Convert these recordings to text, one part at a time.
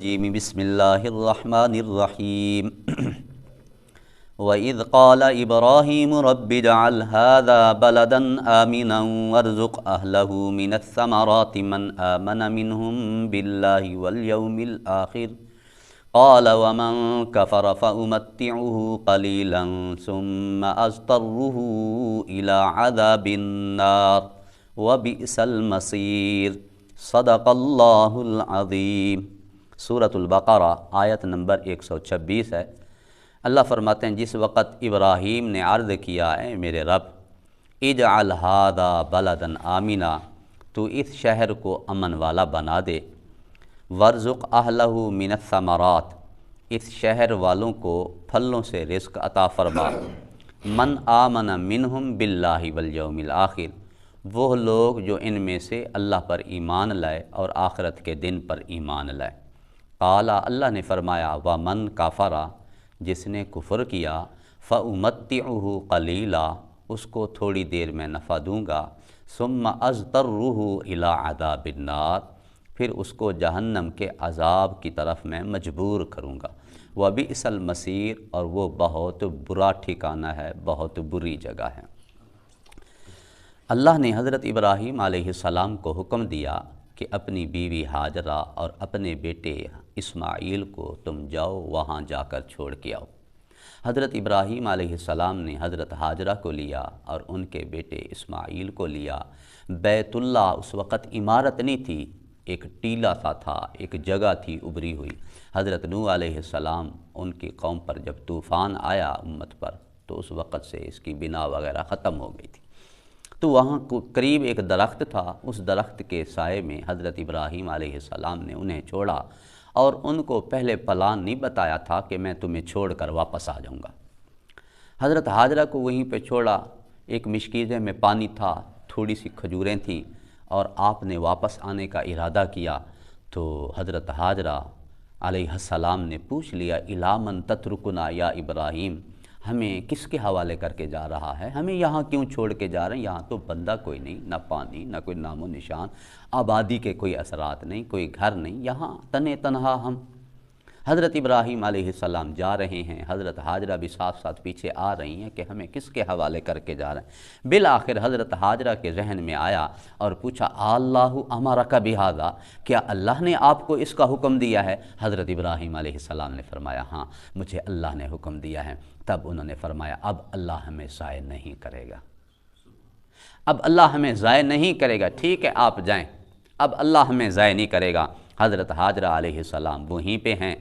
الرجیم بسم اللہ الرحمن الرحیم وَإِذْ قَالَ إِبْرَاهِيمُ رَبِّ اجْعَلْ هَذَا بَلَدًا آمِنًا وَارْزُقْ أَهْلَهُ مِنَ الثَّمَرَاتِ مَنْ آمَنَ مِنْهُمْ بِاللَّهِ وَالْيَوْمِ الْآخِرِ قَالَ وَمَنْ كَفَرَ فَأُمَتِّعُهُ قَلِيلًا ثُمَّ أَضْطَرُّهُ إِلَى عَذَابِ النَّارِ وَبِئْسَ الْمَصِيرُ صدق اللہ العظیم۔ سورۃ البقرہ آیت نمبر 126 ہے۔ اللہ فرماتے ہیں جس وقت ابراہیم نے عرض کیا ہے میرے رب اجعل ھذا بلدا آمنا، تو اس شہر کو امن والا بنا دے، وارزق اہلہ من الثمرات، اس شہر والوں کو پھلوں سے رزق عطا فرما، من آمن منہم باللہ والیوم الآخر، وہ لوگ جو ان میں سے اللہ پر ایمان لائے اور آخرت کے دن پر ایمان لائے۔ قال اللہ نے فرمایا ومن کافر، جس نے کفر کیا، فأمتعہ قلیلا، اس کو تھوڑی دیر میں نفع دوں گا، ثم اضطرہ الی عذاب النار، پھر اس کو جہنم کے عذاب کی طرف میں مجبور کروں گا، وبئس المصیر، اور وہ بہت برا ٹھکانہ ہے، بہت بری جگہ ہے۔ اللہ نے حضرت ابراہیم علیہ السلام کو حکم دیا کہ اپنی بیوی ہاجرہ اور اپنے بیٹے اسماعیل کو تم جاؤ وہاں جا کر چھوڑ کے آؤ۔ حضرت ابراہیم علیہ السلام نے حضرت ہاجرہ کو لیا اور ان کے بیٹے اسماعیل کو لیا۔ بیت اللہ اس وقت عمارت نہیں تھی، ایک ٹیلا سا تھا، ایک جگہ تھی ابری ہوئی۔ حضرت نوح علیہ السلام ان کی قوم پر جب طوفان آیا امت پر، تو اس وقت سے اس کی بنا وغیرہ ختم ہو گئی تھی۔ تو وہاں قریب ایک درخت تھا، اس درخت کے سائے میں حضرت ابراہیم علیہ السلام نے انہیں چھوڑا، اور ان کو پہلے پلان نہیں بتایا تھا کہ میں تمہیں چھوڑ کر واپس آ جاؤں گا۔ حضرت ہاجرہ کو وہیں پہ چھوڑا، ایک مشکیزے میں پانی تھا، تھوڑی سی کھجوریں تھیں، اور آپ نے واپس آنے کا ارادہ کیا تو حضرت ہاجرہ علیہ السلام نے پوچھ لیا الی من تترکنا یا ابراہیم، ہمیں کس کے حوالے کر کے جا رہا ہے، ہمیں یہاں کیوں چھوڑ کے جا رہے ہیں؟ یہاں تو بندہ کوئی نہیں، نہ پانی، نہ کوئی نام و نشان، آبادی کے کوئی اثرات نہیں، کوئی گھر نہیں، یہاں تنے تنہا ہم۔ حضرت ابراہیم علیہ السلام جا رہے ہیں، حضرت ہاجرہ بھی ساتھ ساتھ پیچھے آ رہی ہیں کہ ہمیں کس کے حوالے کر کے جا رہے ہیں۔ بالآخر حضرت ہاجرہ کے ذہن میں آیا اور پوچھا اللہ امرک بہذا، کیا اللہ نے آپ کو اس کا حکم دیا ہے؟ حضرت ابراہیم علیہ السلام نے فرمایا ہاں مجھے اللہ نے حکم دیا ہے۔ تب انہوں نے فرمایا اب اللہ ہمیں ضائع نہیں کرے گا، اب اللہ ہمیں ضائع نہیں کرے گا، ٹھیک ہے آپ جائیں، اب اللہ ہمیں ضائع نہیں کرے گا۔ حضرت ہاجرہ علیہ السلام وہیں پہ ہیں،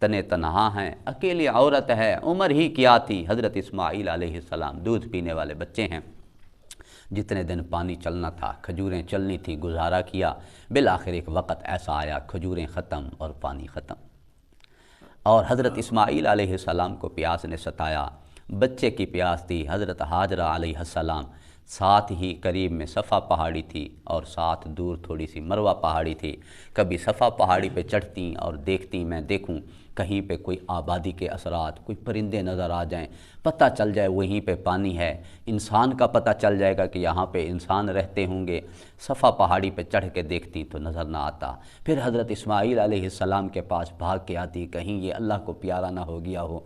تنے تنہا ہیں، اکیلی عورت ہے، عمر ہی کیا تھی۔ حضرت اسماعیل علیہ السلام دودھ پینے والے بچے ہیں، جتنے دن پانی چلنا تھا، کھجوریں چلنی تھی، گزارا کیا۔ بالآخر ایک وقت ایسا آیا کھجوریں ختم اور پانی ختم، اور حضرت اسماعیل علیہ السلام کو پیاس نے ستایا، بچے کی پیاس تھی۔ حضرت ہاجرہ علیہ السلام ساتھ ہی قریب میں صفا پہاڑی تھی اور ساتھ دور تھوڑی سی مروہ پہاڑی تھی، کبھی صفا پہاڑی پہ چڑھتیں اور دیکھتیں میں دیکھوں کہیں پہ کوئی آبادی کے اثرات، کوئی پرندے نظر آ جائیں، پتہ چل جائے وہیں پہ پانی ہے، انسان کا پتہ چل جائے گا کہ یہاں پہ انسان رہتے ہوں گے۔ صفا پہاڑی پہ چڑھ کے دیکھتی تو نظر نہ آتا، پھر حضرت اسماعیل علیہ السلام کے پاس بھاگ کے آتی کہیں یہ اللہ کو پیارا نہ ہو گیا ہو۔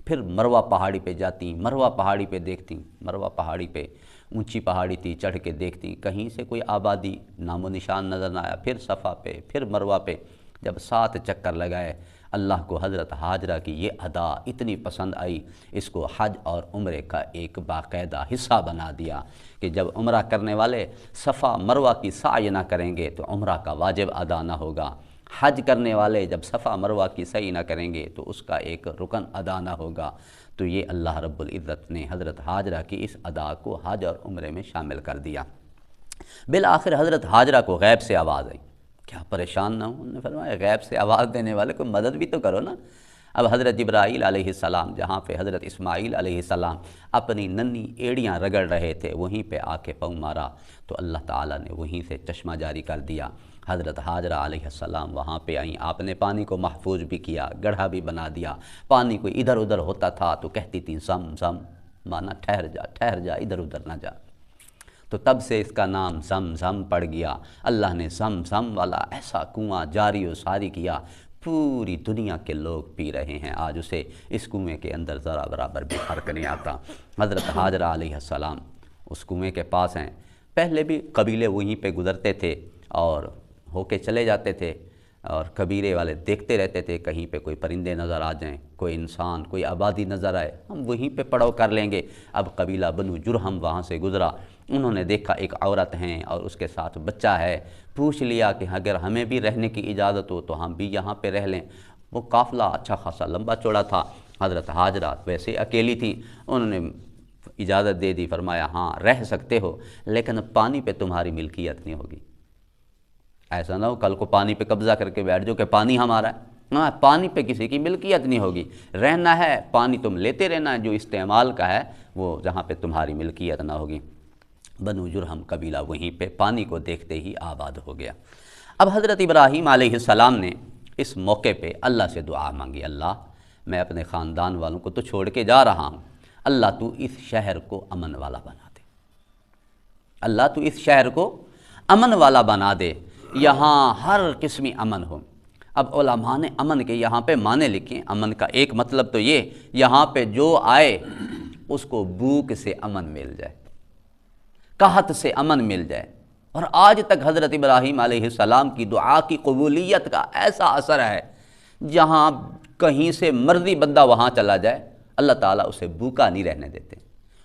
پھر مروہ پہاڑی پہ جاتی، مروہ پہاڑی پہ دیکھتی، مروہ پہاڑی پہ اونچی پہاڑی تھی، چڑھ کے دیکھتی کہیں سے کوئی آبادی نام و نشان نظر نہ آیا، پھر صفا پہ، پھر مروہ پہ، جب 7 چکر لگائے اللہ کو حضرت ہاجرہ کی یہ ادا اتنی پسند آئی، اس کو حج اور عمرے کا ایک باقاعدہ حصہ بنا دیا کہ جب عمرہ کرنے والے صفا مروہ کی سعی نہ کریں گے تو عمرہ کا واجب ادا نہ ہوگا، حج کرنے والے جب صفا مروہ کی سعی نہ کریں گے تو اس کا ایک رکن ادا نہ ہوگا۔ تو یہ اللہ رب العزت نے حضرت ہاجرہ کی اس ادا کو حج اور عمرے میں شامل کر دیا۔ بالآخر حضرت ہاجرہ کو غیب سے آواز آئی، کیا پریشان نہ ہوں، انہوں نے فرمایا غیب سے آواز دینے والے کو مدد بھی تو کرو نا۔ اب حضرت جبرائیل علیہ السلام جہاں پہ حضرت اسماعیل علیہ السلام اپنی ننھی ایڑیاں رگڑ رہے تھے وہیں پہ آ کے پاؤں مارا تو اللہ تعالیٰ نے وہیں سے چشمہ جاری کر دیا۔ حضرت ہاجرہ علیہ السلام وہاں پہ آئیں، آپ نے پانی کو محفوظ بھی کیا، گڑھا بھی بنا دیا۔ پانی کوئی ادھر ادھر ہوتا تھا تو کہتی تھیں زم زم، مانا ٹھہر جا ادھر ادھر نہ جا، تو تب سے اس کا نام زم زم پڑ گیا۔ اللہ نے زم زم والا ایسا کنواں جاری و ساری کیا، پوری دنیا کے لوگ پی رہے ہیں، آج اسے اس کنویں کے اندر ذرا برابر بھی فرق نہیں آتا۔ حضرت حاجرہ علیہ السلام اس کنویں کے پاس ہیں، پہلے بھی قبیلے وہیں پہ گزرتے تھے اور ہو کے چلے جاتے تھے، اور قبیلے والے دیکھتے رہتے تھے کہیں پہ کوئی پرندے نظر آ جائیں، کوئی انسان، کوئی آبادی نظر آئے، ہم وہیں پہ پڑاؤ کر لیں گے۔ اب قبیلہ بنو جرہم وہاں سے گزرا، انہوں نے دیکھا ایک عورت ہیں اور اس کے ساتھ بچہ ہے، پوچھ لیا کہ اگر ہمیں بھی رہنے کی اجازت ہو تو ہم بھی یہاں پہ رہ لیں۔ وہ قافلہ اچھا خاصا لمبا چوڑا تھا، حضرت حاجرہ ویسے اکیلی تھی، انہوں نے اجازت دے دی، فرمایا ہاں رہ سکتے ہو، لیکن پانی پہ تمہاری ملکیت نہیں ہوگی۔ ایسا نہ ہو کل کو پانی پہ قبضہ کر کے بیٹھ جاؤ کہ پانی ہمارا ہے، ہاں پانی پہ کسی کی ملکیت نہیں ہوگی، رہنا ہے پانی تم لیتے رہنا ہے، جو استعمال کا ہے وہ جہاں پہ تمہاری ملکیت نہ ہوگی۔ بنو جرہم قبیلہ وہیں پہ پانی کو دیکھتے ہی آباد ہو گیا۔ اب حضرت ابراہیم علیہ السلام نے اس موقع پہ اللہ سے دعا مانگی، اللہ میں اپنے خاندان والوں کو تو چھوڑ کے جا رہا ہوں، اللہ تو اس شہر کو امن والا بنا دے، اللہ تو اس شہر کو امن والا بنا دے، یہاں ہر قسمی امن ہو۔ اب علماء نے امن کے یہاں پہ معنی لکھیں، امن کا ایک مطلب تو یہ یہاں پہ جو آئے اس کو بھوک سے امن مل جائے، قحط سے امن مل جائے۔ اور آج تک حضرت ابراہیم علیہ السلام کی دعا کی قبولیت کا ایسا اثر ہے، جہاں کہیں سے مرضی بندہ وہاں چلا جائے اللہ تعالیٰ اسے بھوکا نہیں رہنے دیتے،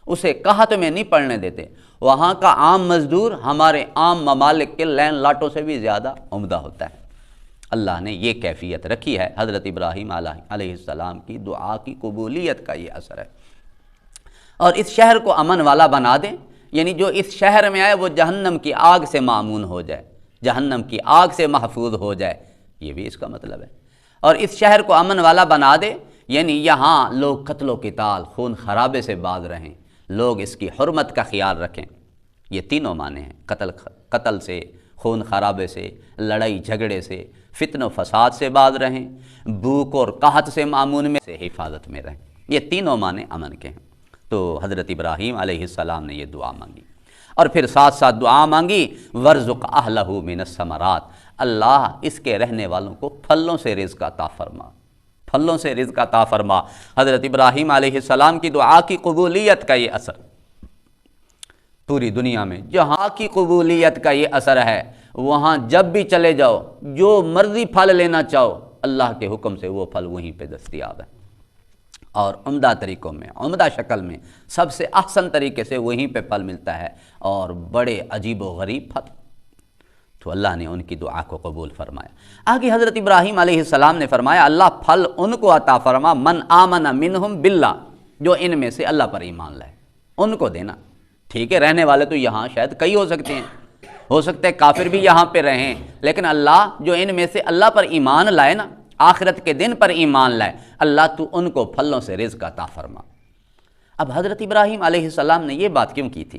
اسے قحط میں نہیں پڑنے دیتے۔ وہاں کا عام مزدور ہمارے عام ممالک کے لین لاٹوں سے بھی زیادہ عمدہ ہوتا ہے۔ اللہ نے یہ کیفیت رکھی ہے، حضرت ابراہیم علیہ السلام کی دعا کی قبولیت کا یہ اثر ہے۔ اور اس شہر کو امن والا بنا دیں، یعنی جو اس شہر میں آئے وہ جہنم کی آگ سے مامون ہو جائے، جہنم کی آگ سے محفوظ ہو جائے، یہ بھی اس کا مطلب ہے۔ اور اس شہر کو امن والا بنا دے، یعنی یہاں لوگ قتل و قتال، خون خرابے سے باز رہیں، لوگ اس کی حرمت کا خیال رکھیں۔ یہ تینوں معنی ہیں، قتل سے، خون خرابے سے، لڑائی جھگڑے سے، فتن و فساد سے باز رہیں، بھوک اور قحط سے مامون میں سے حفاظت میں رہیں، یہ تینوں معنی امن کے ہیں۔ تو حضرت ابراہیم علیہ السلام نے یہ دعا مانگی، اور پھر ساتھ ساتھ دعا مانگی وَارْزُقْ أَهْلَهُ مِنَ الثَّمَرَاتِ، اللہ اس کے رہنے والوں کو پھلوں سے رزق عطا فرما، پھلوں سے رزق عطا فرما۔ حضرت ابراہیم علیہ السلام کی دعا کی قبولیت کا یہ اثر پوری دنیا میں، جہاں کی قبولیت کا یہ اثر ہے، وہاں جب بھی چلے جاؤ جو مرضی پھل لینا چاہو اللہ کے حکم سے وہ پھل وہیں پہ دستیاب ہے، اور عمدہ طریقوں میں، عمدہ شکل میں، سب سے احسن طریقے سے وہیں پہ پھل ملتا ہے، اور بڑے عجیب و غریب پھل۔ تو اللہ نے ان کی دعا کو قبول فرمایا۔ آگے حضرت ابراہیم علیہ السلام نے فرمایا اللہ پھل ان کو عطا فرما من آمن منہم باللہ، جو ان میں سے اللہ پر ایمان لائے، ان کو دینا۔ ٹھیک ہے رہنے والے تو یہاں شاید کئی ہو سکتے ہیں، ہو سکتا ہے کافر بھی یہاں پہ رہیں، لیکن اللہ جو ان میں سے اللہ پر ایمان لائے نا، آخرت کے دن پر ایمان لائے، اللہ تو ان کو پھلوں سے رزق عطا فرما۔ اب حضرت ابراہیم علیہ السلام نے یہ بات کیوں کی تھی؟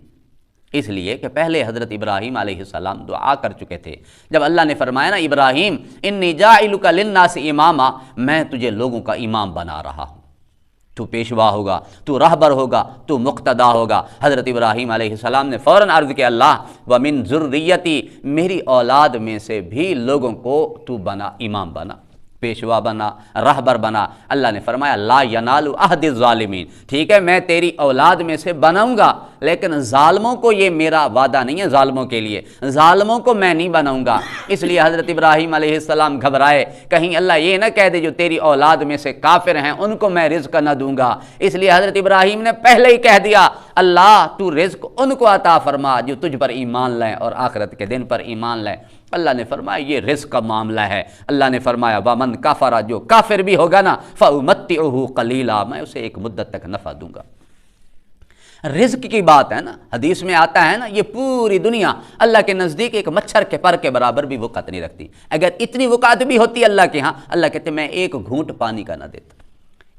اس لیے کہ پہلے حضرت ابراہیم علیہ السلام دعا کر چکے تھے، جب اللہ نے فرمایا نا ابراہیم انی جاعلک للناس اماما، میں تجھے لوگوں کا امام بنا رہا ہوں، تو پیشوا ہوگا، تو رہبر ہوگا، تو مقتدا ہوگا۔ حضرت ابراہیم علیہ السلام نے فوراً عرض کیا اللہ ومن ذریتی، میری اولاد میں سے بھی لوگوں کو تو بنا، امام بنا، پیشوا بنا، رہبر بنا۔ اللہ نے فرمایا لا ینال عہد الظالمین، ٹھیک ہے میں تیری اولاد میں سے بناؤں گا، لیکن ظالموں کو یہ میرا وعدہ نہیں ہے، ظالموں کے لیے، ظالموں کو میں نہیں بناؤں گا۔ اس لیے حضرت ابراہیم علیہ السلام گھبرائے، کہیں اللہ یہ نہ کہہ دے جو تیری اولاد میں سے کافر ہیں ان کو میں رزق نہ دوں گا۔ اس لیے حضرت ابراہیم نے پہلے ہی کہہ دیا اللہ تو رزق ان کو عطا فرما جو تجھ پر ایمان لائیں اور آخرت کے دن پر ایمان لائیں۔ اللہ نے فرمایا یہ رزق کا معاملہ ہے۔ اللہ نے فرمایا وَمَنْ كَفَرَ، جو کافر بھی ہوگا نا فَأُمَتِّعُهُ قَلِيلًا، میں اسے ایک مدت تک نفع دوں گا۔ رزق کی بات ہے نا، حدیث میں آتا ہے نا یہ پوری دنیا اللہ کے نزدیک ایک مچھر کے پر کے برابر بھی وقت نہیں رکھتی۔ اگر اتنی وقت بھی ہوتی اللہ کے ہاں، اللہ کہتے میں ایک گھونٹ پانی کا نہ دیتا۔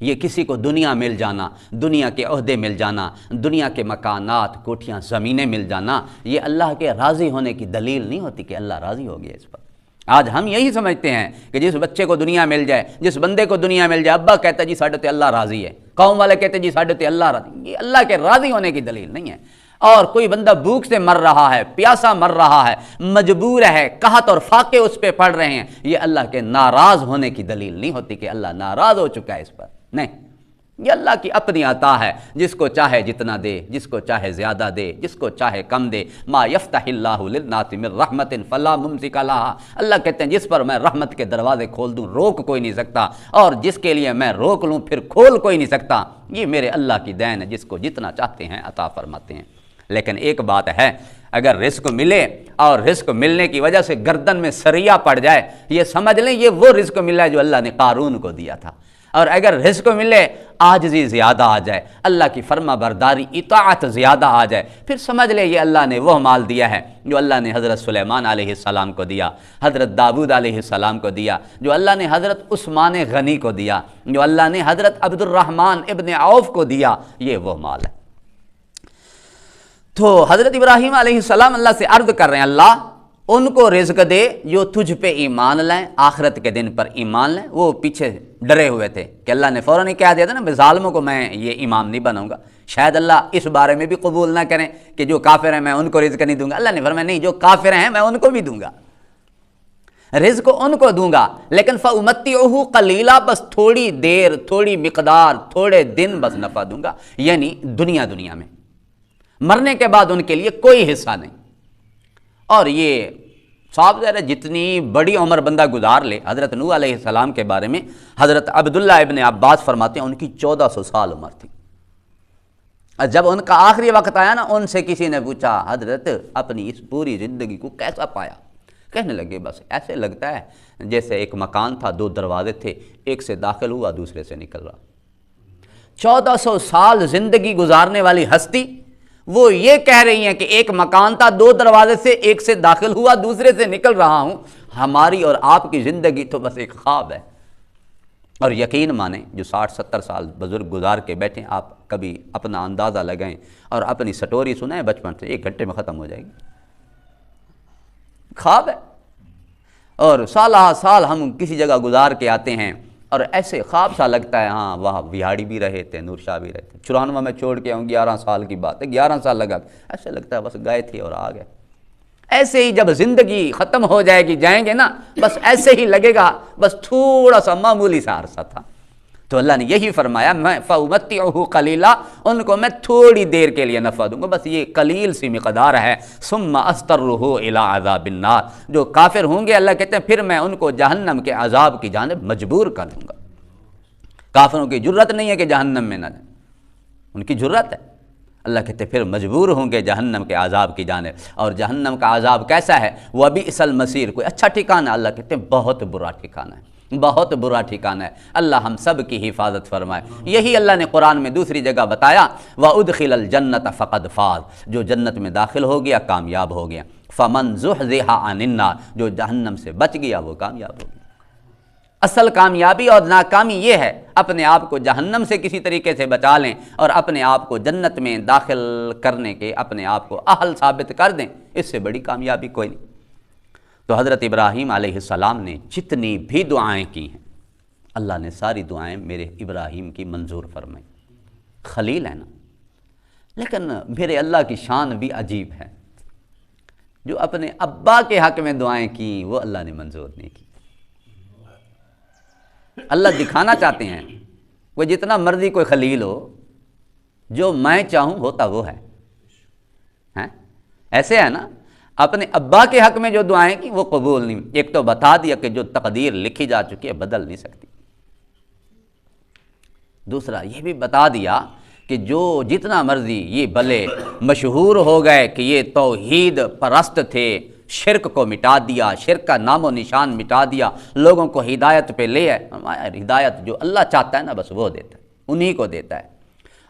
یہ کسی کو دنیا مل جانا، دنیا کے عہدے مل جانا، دنیا کے مکانات، کوٹھیاں، زمینیں مل جانا، یہ اللہ کے راضی ہونے کی دلیل نہیں ہوتی کہ اللہ راضی ہو گیا اس پر۔ آج ہم یہی سمجھتے ہیں کہ جس بچے کو دنیا مل جائے، جس بندے کو دنیا مل جائے، ابا کہتا ہے جی ساڈے تے اللہ راضی ہے، قوم والے کہتے ہیں جی ساڈے تے اللہ راضی، یہ اللہ کے راضی ہونے کی دلیل نہیں ہے۔ اور کوئی بندہ بھوک سے مر رہا ہے، پیاسا مر رہا ہے، مجبور ہے، قحط اور فاقے اس پہ پڑ رہے ہیں، یہ اللہ کے ناراض ہونے کی دلیل نہیں ہوتی کہ اللہ ناراض ہو چکا ہے اس پر، نہیں، یہ اللہ کی اپنی عطا ہے، جس کو چاہے جتنا دے، جس کو چاہے زیادہ دے، جس کو چاہے کم دے۔ ما یفتح اللہ للناس من رحمت فلا ممسک لہا، اللہ کہتے ہیں جس پر میں رحمت کے دروازے کھول دوں روک کوئی نہیں سکتا، اور جس کے لیے میں روک لوں پھر کھول کوئی نہیں سکتا۔ یہ میرے اللہ کی دین ہے، جس کو جتنا چاہتے ہیں عطا فرماتے ہیں۔ لیکن ایک بات ہے، اگر رزق ملے اور رزق ملنے کی وجہ سے گردن میں سریا پڑ جائے، یہ سمجھ لیں یہ وہ رزق ملا ہے جو اللہ نے قارون کو دیا تھا، اور اگر رزق ملے عاجزی زیادہ آ جائے، اللہ کی فرما برداری اطاعت زیادہ آ جائے، پھر سمجھ لے یہ اللہ نے وہ مال دیا ہے جو اللہ نے حضرت سلیمان علیہ السلام کو دیا، حضرت داؤد علیہ السلام کو دیا، جو اللہ نے حضرت عثمان غنی کو دیا، جو اللہ نے حضرت عبد الرحمن ابن عوف کو دیا، یہ وہ مال ہے۔ تو حضرت ابراہیم علیہ السلام اللہ سے عرض کر رہے ہیں، اللہ ان کو رزق دے جو تجھ پہ ایمان لائیں، آخرت کے دن پر ایمان لائیں۔ وہ پیچھے ڈرے ہوئے تھے کہ اللہ نے فوراً کہہ دیا تھا نا، ظالموں کو میں یہ امام نہیں بناؤں گا، شاید اللہ اس بارے میں بھی قبول نہ کریں کہ جو کافر ہیں میں ان کو رزق نہیں دوں گا۔ اللہ نے فرمایا نہیں، جو کافر ہیں میں ان کو بھی دوں گا، رزق ان کو دوں گا، لیکن فَأُمَتِّعُهُ قَلِيلًا، بس تھوڑی دیر، تھوڑی مقدار، تھوڑے دن بس نفع دوں گا، یعنی دنیا میں، مرنے کے بعد ان کے لیے کوئی حصہ نہیں۔ اور یہ صاحب ذرا جتنی بڑی عمر بندہ گزار لے، حضرت نوح علیہ السلام کے بارے میں حضرت عبداللہ ابن عباس فرماتے ہیں ان کی 1400 سال عمر تھی۔ جب ان کا آخری وقت آیا نا، ان سے کسی نے پوچھا حضرت اپنی اس پوری زندگی کو کیسا پایا؟ کہنے لگے بس ایسے لگتا ہے جیسے ایک مکان تھا، 2 دروازے تھے، ایک سے داخل ہوا دوسرے سے نکل رہا۔ 1400 سال زندگی گزارنے والی ہستی وہ یہ کہہ رہی ہیں کہ ایک مکان تھا، 2 دروازے سے، ایک سے داخل ہوا دوسرے سے نکل رہا ہوں۔ ہماری اور آپ کی زندگی تو بس ایک خواب ہے۔ اور یقین مانیں جو 60-70 سال بزرگ گزار کے بیٹھیں، آپ کبھی اپنا اندازہ لگائیں اور اپنی سٹوری سنیں بچپن سے، 1 گھنٹے میں ختم ہو جائے گی، خواب ہے۔ اور سالہ سال ہم کسی جگہ گزار کے آتے ہیں اور ایسے خواب سا لگتا ہے، ہاں وہاں وہاڑی بھی رہے تھے، نور شاہ بھی رہے تھے، 94 میں چھوڑ کے آؤں، 11 سال کی بات ہے، 11 سال لگا، ایسے لگتا ہے بس گئے تھے اور آ گئے۔ ایسے ہی جب زندگی ختم ہو جائے گی، جائیں گے نا، بس ایسے ہی لگے گا بس تھوڑا سا معمولی سا عرصہ تھا۔ تو اللہ نے یہی فرمایا، میں فَأُمَتِّعُهُ قَلِيلًا، ان کو میں تھوڑی دیر کے لیے نفع دوں گا، بس یہ قلیل سی مقدار ہے۔ ثُمَّ أَضْطَرُّهُ إِلَىٰ عَذَابِ النَّارِ، جو کافر ہوں گے اللہ کہتے ہیں پھر میں ان کو جہنم کے عذاب کی جانب مجبور کر دوں گا۔ کافروں کی جرت نہیں ہے کہ جہنم میں نہ جائیں، ان کی جرت ہے، اللہ کہتے ہیں پھر مجبور ہوں گے جہنم کے عذاب کی جانب۔ اور جہنم کا عذاب کیسا ہے؟ وَبِئْسَ الْمَصِيرُ، کوئی اچھا ٹھکانہ؟ اللہ کہتے ہیں بہت برا ٹھکانہ ہے، بہت برا ٹھکانہ ہے۔ اللہ ہم سب کی حفاظت فرمائے۔ یہی اللہ نے قرآن میں دوسری جگہ بتایا، وَأُدْخِلَ الْجَنَّةَ فَقَدْ فَازَ، جو جنت میں داخل ہو گیا کامیاب ہو گیا۔ فَمَنْ زُحْزِحَ عَنِ النَّارِ، جو جہنم سے بچ گیا وہ کامیاب ہو گیا۔ اصل کامیابی اور ناکامی یہ ہے، اپنے آپ کو جہنم سے کسی طریقے سے بچا لیں اور اپنے آپ کو جنت میں داخل کرنے کے اپنے آپ کو اہل ثابت کر دیں، اس سے بڑی کامیابی کوئی نہیں۔ تو حضرت ابراہیم علیہ السلام نے جتنی بھی دعائیں کی ہیں، اللہ نے ساری دعائیں میرے ابراہیم کی منظور فرمائی۔ خلیل ہے نا، لیکن میرے اللہ کی شان بھی عجیب ہے، جو اپنے ابا کے حق میں دعائیں کی وہ اللہ نے منظور نہیں کی۔ اللہ دکھانا چاہتے ہیں وہ جتنا مرضی کوئی خلیل ہو، جو میں چاہوں ہوتا وہ ہے، ایسے ہے نا، اپنے ابا کے حق میں جو دعائیں کی وہ قبول نہیں۔ ایک تو بتا دیا کہ جو تقدیر لکھی جا چکی ہے بدل نہیں سکتی، دوسرا یہ بھی بتا دیا کہ جو جتنا مرضی یہ بھلے مشہور ہو گئے کہ یہ توحید پرست تھے، شرک کو مٹا دیا، شرک کا نام و نشان مٹا دیا، لوگوں کو ہدایت پہ لے آئے۔ ہدایت جو اللہ چاہتا ہے نا بس وہ دیتا ہے، انہی کو دیتا ہے،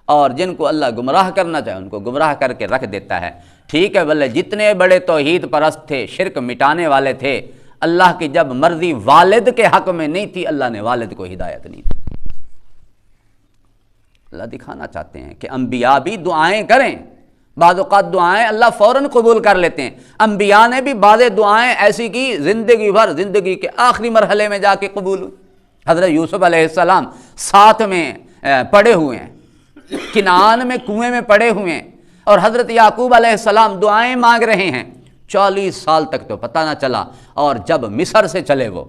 اور جن کو اللہ گمراہ کرنا چاہے ان کو گمراہ کر کے رکھ دیتا ہے۔ ٹھیک ہے، بھلے جتنے بڑے توحید پرست تھے، شرک مٹانے والے تھے، اللہ کی جب مرضی والد کے حق میں نہیں تھی، اللہ نے والد کو ہدایت نہیں دی۔ اللہ دکھانا چاہتے ہیں کہ انبیاء بھی دعائیں کریں، بعض اوقات دعائیں اللہ فوراً قبول کر لیتے ہیں۔ انبیاء نے بھی بعض دعائیں ایسی کی زندگی بھر، زندگی کے آخری مرحلے میں جا کے قبول ہوئی۔ حضرت یوسف علیہ السلام ساتھ میں پڑے ہوئے ہیں، کنعان میں کنویں میں پڑے ہوئے ہیں، اور حضرت یعقوب علیہ السلام دعائیں مانگ رہے ہیں 40 سال تک تو پتہ نہ چلا، اور جب مصر سے چلے وہ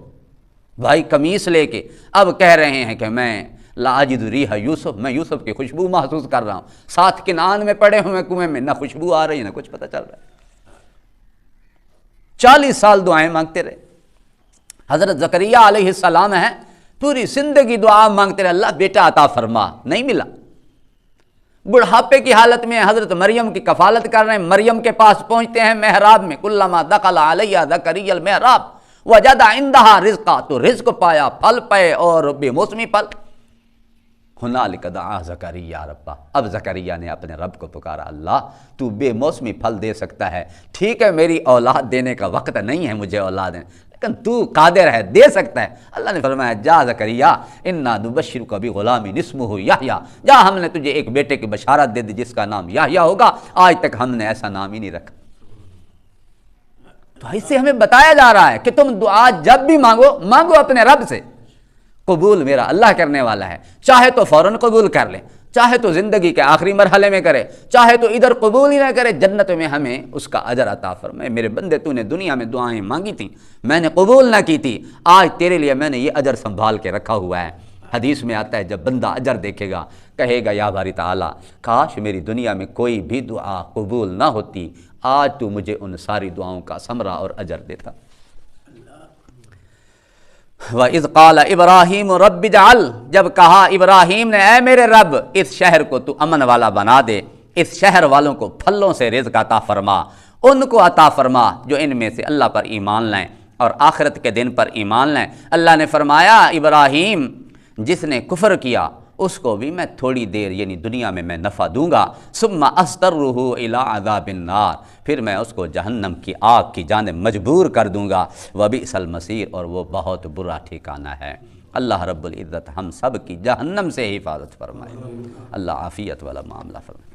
بھائی قمیص لے کے، اب کہہ رہے ہیں کہ میں لا اجد ریح یوسف، میں یوسف کی خوشبو محسوس کر رہا ہوں، ساتھ کنعان میں پڑے ہوئے کنویں میں نہ خوشبو آ رہی نہ کچھ پتہ چل رہا ہے۔ 40 سال دعائیں مانگتے رہے۔ حضرت زکریہ علیہ السلام ہیں، پوری زندگی دعا مانگتے رہے، اللہ بیٹا عطا فرما، نہیں ملا۔ بڑھاپے کی حالت میں حضرت مریم کی کفالت کر رہے ہیں، مریم کے پاس پہنچتے ہیں محراب میں، کلما دخل علیہ زکریا المحراب وجد عندها رزقا، تو رزق پایا، پھل پائے اور بے موسمی پھل۔ ہنالک دعا زکریہ ربا، اب زکریہ نے اپنے رب کو پکارا، اللہ تو بے موسمی پھل دے سکتا ہے، ٹھیک ہے میری اولاد دینے کا وقت نہیں ہے مجھے اولاد ہے، لیکن تو قادر ہے، دے سکتا ہے۔ اللہ نے فرمایا جا زکریہ انا نبشرک بغلام اسمہ یحییٰ، جا ہم نے تجھے ایک بیٹے کی بشارت دے دی جس کا نام یحییٰ ہوگا، آج تک ہم نے ایسا نام ہی نہیں رکھا۔ تو اس سے ہمیں بتایا جا رہا ہے کہ تم دعا جب بھی مانگو اپنے رب سے، قبول میرا اللہ کرنے والا ہے، چاہے تو فوراً قبول کر لے، چاہے تو زندگی کے آخری مرحلے میں کرے، چاہے تو ادھر قبول ہی نہ کرے، جنت میں ہمیں اس کا اجر عطا فرمائے۔ میرے بندے تو نے دنیا میں دعائیں مانگی تھیں، میں نے قبول نہ کی تھی، آج تیرے لیے میں نے یہ اجر سنبھال کے رکھا ہوا ہے۔ حدیث میں آتا ہے جب بندہ اجر دیکھے گا کہے گا یا باری تعالیٰ کاش میری دنیا میں کوئی بھی دعا قبول نہ ہوتی، آج تو مجھے ان ساری دعاؤں کا ثمرہ اور اجر دیتا۔ وَإِذْ قَالَ إِبْرَاهِيمُ رَبِّ اجْعَلْ، جب کہا ابراہیم نے اے میرے رب اس شہر کو تو امن والا بنا دے، اس شہر والوں کو پھلوں سے رزق عطا فرما، ان کو عطا فرما جو ان میں سے اللہ پر ایمان لائیں اور آخرت کے دن پر ایمان لائیں۔ اللہ نے فرمایا ابراہیم جس نے کفر کیا اس کو بھی میں تھوڑی دیر یعنی دنیا میں نفع دوں گا، ثم استرہ الی عذاب النار، پھر میں اس کو جہنم کی آگ کی جانب مجبور کر دوں گا، وبئس المصیر، اور وہ بہت برا ٹھکانہ ہے۔ اللہ رب العزت ہم سب کی جہنم سے حفاظت فرمائے، اللہ عافیت والا معاملہ فرمائے۔